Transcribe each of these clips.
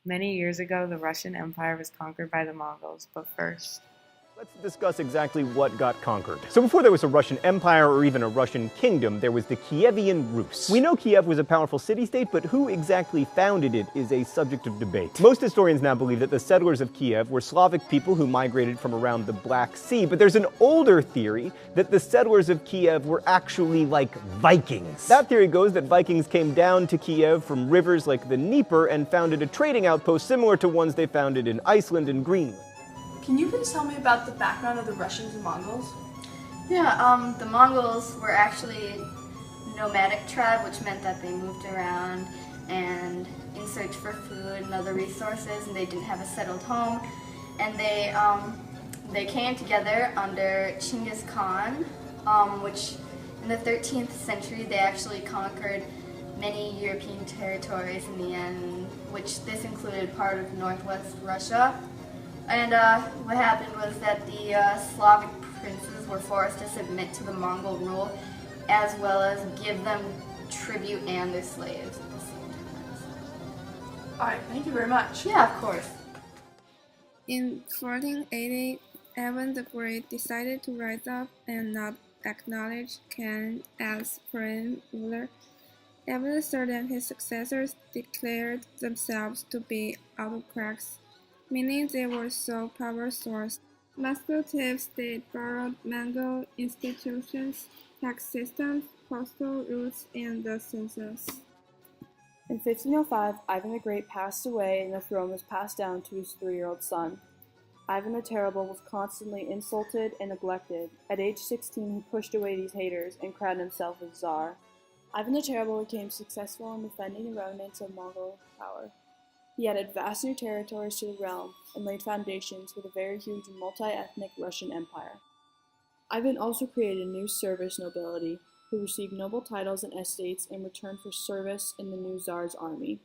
Many years ago, the Russian Empire was conquered by the Mongols, but first, Let's discuss exactly what got conquered. So before there was a Russian Empire or even a Russian kingdom, there was the Kievan Rus. We know Kiev was a powerful city-state, but who exactly founded it is a subject of debate. Most historians now believe that the settlers of Kiev were Slavic people who migrated from around the Black Sea, but there's an older theory that the settlers of Kiev were actually like Vikings. That theory goes that Vikings came down to Kiev from rivers like the Dnieper and founded a trading outpost similar to ones they founded in Iceland and Greenland. Can you please tell me about the background of the Russians and Mongols? Yeah, the Mongols were actually a nomadic tribe, which meant that they moved around and in search for food and other resources, and they didn't have a settled home. And they came together under Chinggis Khan, which in the 13th century they actually conquered many European territories in the end, which this included part of northwest Russia. And what happened was that the Slavic princes were forced to submit to the Mongol rule, as well as give them tribute and their slaves at the same time. Alright, thank you very much. Yeah, of course. In 1480, Ivan the Great decided to rise up and not acknowledge Khan as supreme ruler. Ivan III and his successors declared themselves to be autocrats, meaning they were sole power source. Moscow state borrowed Mongol institutions, tax systems, postal routes, and the census. In 1505, Ivan the Great passed away and the throne was passed down to his 3-year-old son. Ivan the Terrible was constantly insulted and neglected. At age 16, he pushed away these haters and crowned himself as Tsar. Ivan the Terrible became successful in defending the remnants of Mongol power. He added vast new territories to the realm and laid foundations for the very huge multi-ethnic Russian Empire. Ivan also created a new service nobility who received noble titles and estates in return for service in the new Tsar's army.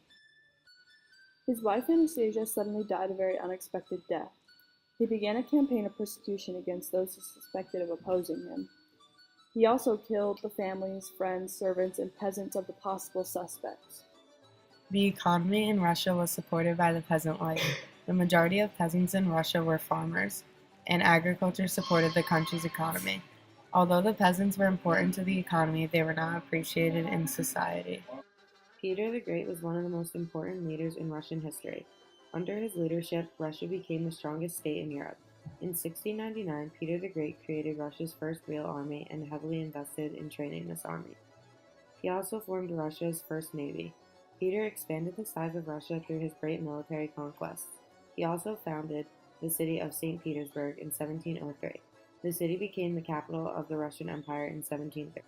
His wife Anastasia suddenly died a very unexpected death. He began a campaign of persecution against those who suspected of opposing him. He also killed the families, friends, servants, and peasants of the possible suspects. the economy in Russia was supported by the peasant life. The majority of peasants in Russia were farmers, and agriculture supported the country's economy. Although the peasants were important to the economy, they were not appreciated in society. Peter the Great was one of the most important leaders in Russian history. Under his leadership, Russia became the strongest state in Europe. In 1699, Peter the Great created Russia's first real army and heavily invested in training this army. He also formed Russia's first navy. Peter expanded the size of Russia through his great military conquests. He also founded the city of St. Petersburg in 1703. The city became the capital of the Russian Empire in 1730.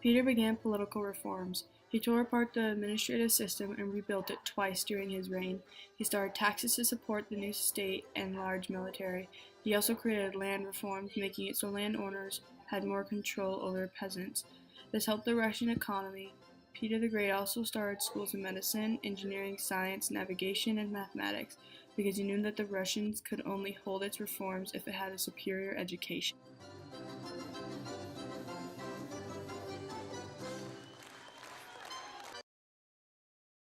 Peter began political reforms. He tore apart the administrative system and rebuilt it twice during his reign. He started taxes to support the new state and large military. He also created land reforms, making it so landowners had more control over peasants. This helped the Russian economy. Peter the Great also started schools of medicine, engineering, science, navigation, and mathematics, because he knew that the Russians could only hold its reforms if it had a superior education.